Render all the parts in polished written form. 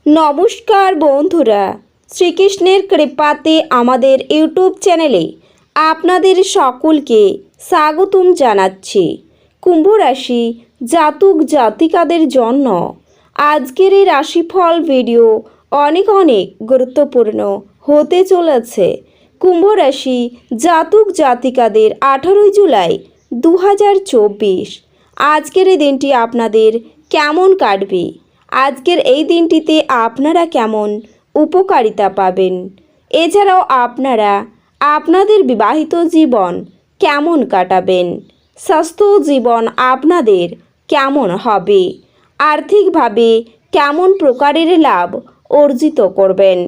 নমস্কার বন্ধুরা, শ্রীকৃষ্ণের কৃপাতে আমাদের ইউটিউব চ্যানেলে আপনাদের সকলকে স্বাগতম জানাচ্ছি। কুম্ভ রাশি জাতক জাতিকাদের জন্য আজকের এই রাশিফল ভিডিও অনেক গুরুত্বপূর্ণ হতে চলেছে। কুম্ভ রাশি জাতক জাতিকাদের 18 জুলাই 2024 আজকের এই দিনটি আপনাদের কেমন কাটবে, আজকের এই দিনটিতে আপনারা কেমন উপকারিতা পাবেন, এছাড়াও আপনারা আপনাদের বিবাহিত জীবন কেমন কাটাবেন, স্বাস্থ্য জীবন আপনাদের কেমন হবে, আর্থিকভাবে কেমন প্রকারের লাভ অর্জিত করবেন,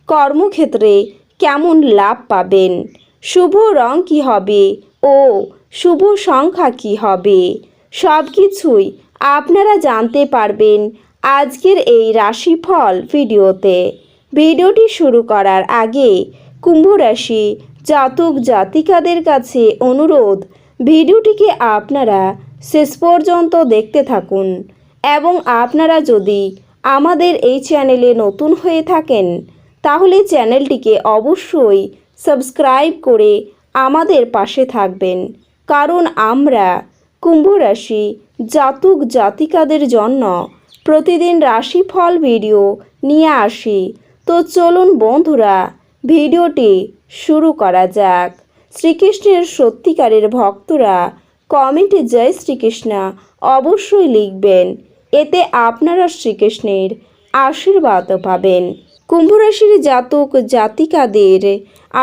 কর্মক্ষেত্রে কেমন লাভ পাবেন, শুভ রং কী হবে ও শুভ সংখ্যা কী হবে, সব কিছুই আপনারা জানতে পারবেন আজকের এই রাশিফল ভিডিওতে। ভিডিওটি শুরু করার আগে কুম্ভ রাশি জাতক জাতিকাদের কাছে অনুরোধ, ভিডিওটিকে আপনারা শেষ পর্যন্ত দেখতে থাকুন এবং আপনারা যদি আমাদের এই চ্যানেলে নতুন হয়ে থাকেন তাহলে চ্যানেলটিকে অবশ্যই সাবস্ক্রাইব করে আমাদের পাশে থাকবেন, কারণ আমরা কুম্ভ রাশি জাতক জাতিকাদের জন্য প্রতিদিন রাশিফল ভিডিও নিয়ে আসি। তো চলুন বন্ধুরা, ভিডিওটি শুরু করা যাক। শ্রীকৃষ্ণের সত্যিকারের ভক্তরা কমেন্টে জয় শ্রীকৃষ্ণ অবশ্যই লিখবেন, এতে আপনারা শ্রীকৃষ্ণের আশীর্বাদ পাবেন। কুম্ভ রাশির জাতক জাতিকাদের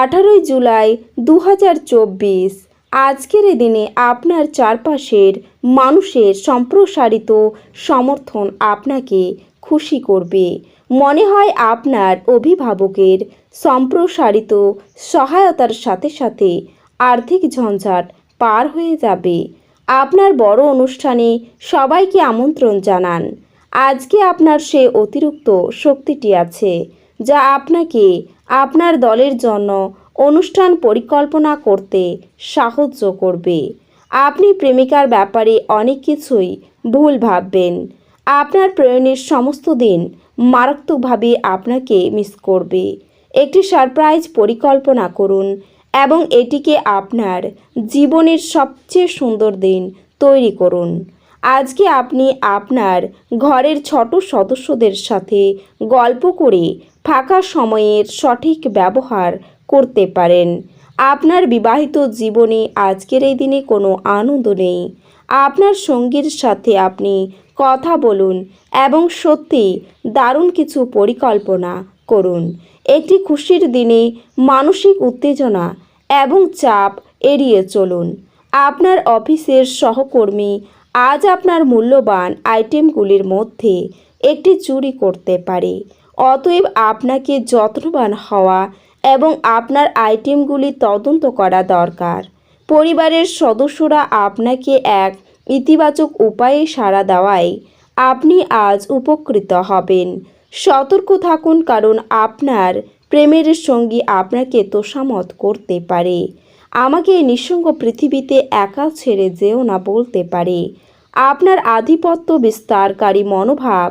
18 জুলাই 2024 আজকের দিনে আপনার চারপাশের মানুষের সম্প্রসারিত সমর্থন আপনাকে খুশি করবে। মনে হয় আপনার অভিভাবকের সম্প্রসারিত সহায়তার সাথে সাথে আর্থিক ঝঞ্ঝাট পার হয়ে যাবে। আপনার বড় অনুষ্ঠানে সবাইকে আমন্ত্রণ জানান। আজকে আপনার সে অতিরিক্ত শক্তিটি আছে যা আপনাকে আপনার দলের জন্য অনুষ্ঠান পরিকল্পনা করতে সাহায্য করবে। আপনি প্রেমিকার ব্যাপারে অনেক কিছুই ভুল ভাববেন। আপনার প্রেরণের সমস্ত দিন মারাত্মকভাবে আপনাকে মিস করবে। একটি সারপ্রাইজ পরিকল্পনা করুন এবং এটিকে আপনার জীবনের সবচেয়ে সুন্দর দিন তৈরি করুন। আজকে আপনি আপনার ঘরের ছোট সদস্যদের সাথে গল্প করে ফাঁকা সময়ের সঠিক ব্যবহার করতে পারেন। আপনার বিবাহিত জীবনে আজকের এই দিনে কোনো আনন্দ নেই। আপনার সঙ্গীর সাথে আপনি কথা বলুন এবং সত্যি দারুণ কিছু পরিকল্পনা করুন। একটি খুশির দিনে মানসিক উত্তেজনা এবং চাপ এড়িয়ে চলুন। আপনার অফিসের সহকর্মী আজ আপনার মূল্যবান আইটেমগুলির মধ্যে একটি চুরি করতে পারে। অতএব আপনাকে যত্নবান হওয়া এবং আপনার আইটেমগুলি তদন্ত করা দরকার। পরিবারের সদস্যরা আপনাকে এক ইতিবাচক উপায়ে সাড়া দেওয়ায় আপনি আজ উপকৃত হবেন। সতর্ক থাকুন, কারণ আপনার প্রেমের সঙ্গী আপনাকে তোষামত করতে পারে। আমাকে এই নিঃসঙ্গ পৃথিবীতে একা ছেড়ে যেও না বলতে পারে। আপনার আধিপত্য বিস্তারকারী মনোভাব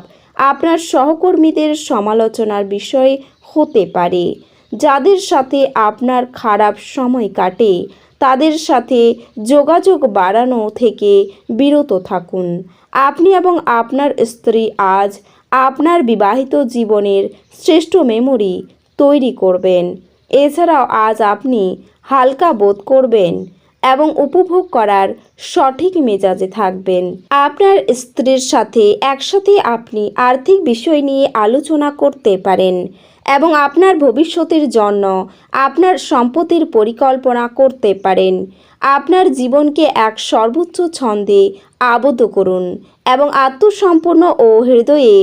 আপনার সহকর্মীদের সমালোচনার বিষয় হতে পারে। যাদের সাথে আপনার খারাপ সময় কাটে তাদের সাথে যোগাযোগ বাড়ানো থেকে বিরত থাকুন। আপনি এবং আপনার স্ত্রী আজ আপনার বিবাহিত জীবনের শ্রেষ্ঠ মেমোরি তৈরি করবেন। এছাড়াও আজ আপনি হালকা বোধ করবেন এবং উপভোগ করার সঠিক মেজাজে থাকবেন। আপনার স্ত্রীর সাথে একসাথে আপনি আর্থিক বিষয় নিয়ে আলোচনা করতে পারেন এবং আপনার ভবিষ্যতের জন্য আপনার সম্পত্তির পরিকল্পনা করতে পারেন। আপনার জীবনকে এক সর্বোচ্চ ছন্দে আবদ্ধ করুন এবং আত্মসম্পন্ন ও হৃদয়ে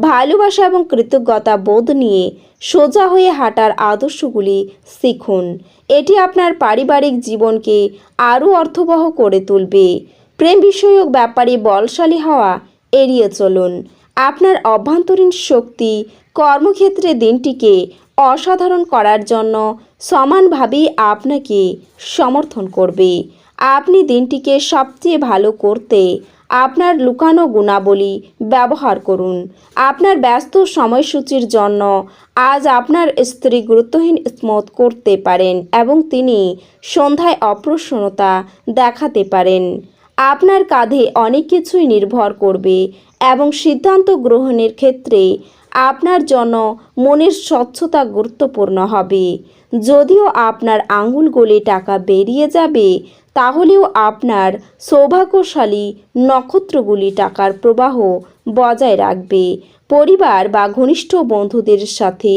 ভালোবাসা এবং কৃতজ্ঞতা বোধ নিয়ে সোজা হয়ে হাঁটার আদর্শগুলি শিখুন। এটি আপনার পারিবারিক জীবনকে আরও অর্থবহ করে তুলবে। প্রেম বিষয়ক ব্যাপারে বলশালী হওয়া এড়িয়ে চলুন। আপনার অভ্যন্তরীণ শক্তি কর্মক্ষেত্রে দিনটিকে অসাধারণ করার জন্য সমানভাবেই আপনাকে সমর্থন করবে। আপনি দিনটিকে সবচেয়ে ভালো করতে আপনার লুকানো গুণাবলী ব্যবহার করুন। আপনার ব্যস্ত সময়সূচির জন্য আজ আপনার স্ত্রী গুরুত্বহীন স্মোথ করতে পারেন এবং তিনি সন্ধ্যায় অপ্রসন্নতা দেখাতে পারেন। আপনার কাঁধে অনেক কিছুই নির্ভর করবে এবং সিদ্ধান্ত গ্রহণের ক্ষেত্রে আপনার জন্য মনের স্বচ্ছতা গুরুত্বপূর্ণ হবে। যদিও আপনার আঙুল গলে টাকা বেরিয়ে যাবে, তাহলেও আপনার সৌভাগ্যশালী নক্ষত্রগুলি টাকার প্রবাহ বজায় রাখবে। পরিবার বা ঘনিষ্ঠ বন্ধুদের সাথে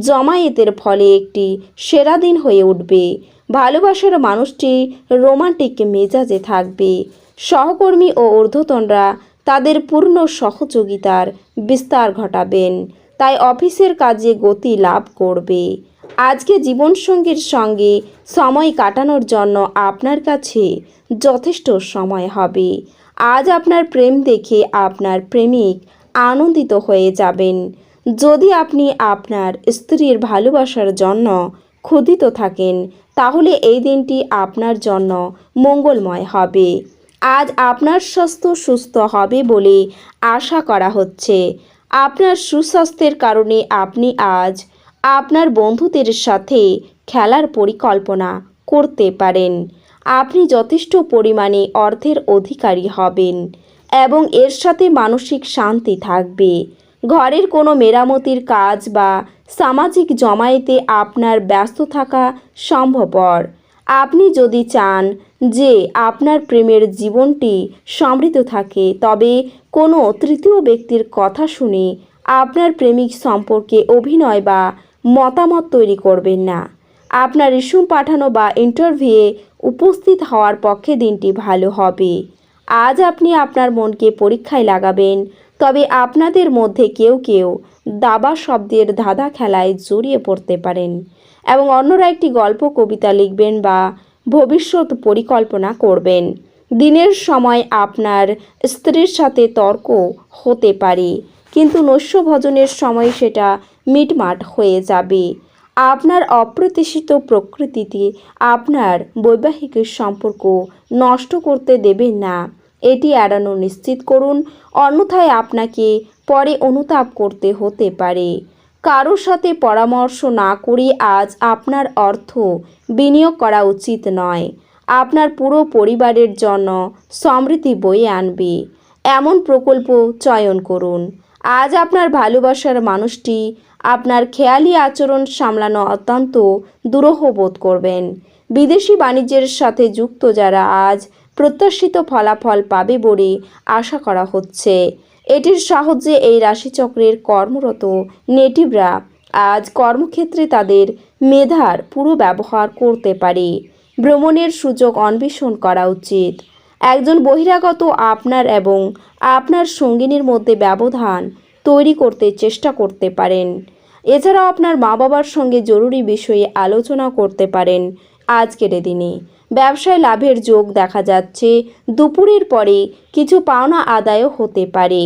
জমায়েতের ফলে একটি সেরা দিন হয়ে উঠবে। ভালোবাসার মানুষটি রোমান্টিক মেজাজে থাকবে। সহকর্মী ও ঊর্ধ্বতনরা তাদের পূর্ণ সহযোগিতার বিস্তার ঘটাবেন, তাই অফিসের কাজে গতি লাভ করবে। আজকে জীবনসঙ্গীর সঙ্গে সময় কাটানোর জন্য আপনার কাছে যথেষ্ট সময় হবে। আজ আপনার প্রেম দেখে আপনার প্রেমিক আনন্দিত হয়ে যাবেন। যদি আপনি আপনার স্ত্রীর ভালোবাসার জন্য ক্ষুধিত থাকেন, তাহলে এই দিনটি আপনার জন্য মঙ্গলময় হবে। আজ আপনার স্বাস্থ্য সুস্থ হবে বলে আশা করা হচ্ছে। আপনার সুস্বাস্থ্যের কারণে আপনি আজ আপনার বন্ধুদের সাথে খেলার পরিকল্পনা করতে পারেন। আপনি যথেষ্ট পরিমাণে অর্থের অধিকারী হবেন এবং এর সাথে মানসিক শান্তি থাকবে। ঘরের কোনো মেরামতির কাজ বা সামাজিক জমায়েতে আপনার ব্যস্ত থাকা সম্ভবপর। আপনি যদি চান যে আপনার প্রেমের জীবনটি সমৃদ্ধ থাকে, তবে কোনো তৃতীয় ব্যক্তির কথা শুনে আপনার প্রেমিক সম্পর্কে অভিনয় বা মতামত তৈরি করবেন না। আপনার রিস্যুম পাঠানো বা ইন্টারভিউয়ে উপস্থিত হওয়ার পক্ষে দিনটি ভালো হবে। আজ আপনি আপনার মনকে পরীক্ষায় লাগাবেন, তবে আপনাদের মধ্যে কেউ কেউ দাবা শব্দের ধাঁধা খেলায় জড়িয়ে পড়তে পারেন এবং অন্যরা একটি গল্প কবিতা লিখবেন বা ভবিষ্যৎ পরিকল্পনা করবেন। দিনের সময় আপনার স্ত্রীর সাথে তর্ক হতে পারে, কিন্তু নৈশভোজনের সময় সেটা মিটমাট হয়ে যাবে। আপনার অপ্রত্যাশিত প্রকৃতিতে আপনার বৈবাহিক সম্পর্ক নষ্ট করতে দেবেন না, এটি এড়ানো নিশ্চিত করুন, অন্যথায় আপনাকে পরে অনুতাপ করতে হতে পারে। কারোর সাথে পরামর্শ না করে আজ আপনার অর্থ বিনিয়োগ করা উচিত নয়। আপনার পুরো পরিবারের জন্য সমৃদ্ধি বয়ে আনবে এমন প্রকল্প চয়ন করুন। আজ আপনার ভালোবাসার মানুষটি আপনার খেয়ালি আচরণ সামলানো অত্যন্ত দুরূহ বোধ করবেন। বিদেশি বাণিজ্যের সাথে যুক্ত যারা আজ প্রত্যাশিত ফলাফল পাবে বলে আশা করা হচ্ছে। এটির সাহায্যে এই রাশিচক্রের কর্মরত নেটিভরা আজ কর্মক্ষেত্রে তাদের মেধার পুরো ব্যবহার করতে পারে। ভ্রমণের সুযোগ অন্বেষণ করা উচিত। একজন বহিরাগত আপনার এবং আপনার সঙ্গিনীর মধ্যে ব্যবধান তৈরি করতে চেষ্টা করতে পারেন। এছাড়াও আপনার মা বাবার সঙ্গে জরুরি বিষয়ে আলোচনা করতে পারেন। আজকের দিনে ব্যবসায় লাভের যোগ দেখা যাচ্ছে। দুপুরের পরে কিছু পাওনা আদায়ও হতে পারে।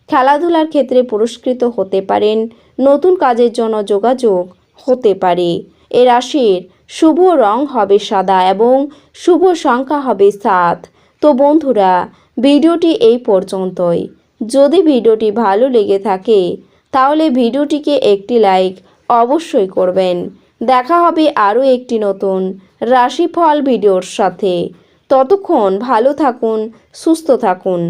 খেলাধুলার ক্ষেত্রে পুরস্কৃত হতে পারেন। নতুন কাজের জন্য যোগাযোগ হতে পারে। এ রাশির শুভ রং হবে সাদা এবং শুভ সংখ্যা হবে 7। তো বন্ধুরা, ভিডিওটি এই পর্যন্তই। যদি ভিডিওটি ভালো লেগে থাকে তাহলে ভিডিওটিকে একটি লাইক অবশ্যই করবেন। দেখা হবে আরও একটি নতুন রাশিফল ভিডিওর সাথে। ততক্ষণ ভালো থাকুন, সুস্থ থাকুন,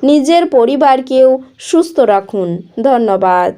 নিজের পরিবারকেও সুস্থ রাখুন। ধন্যবাদ।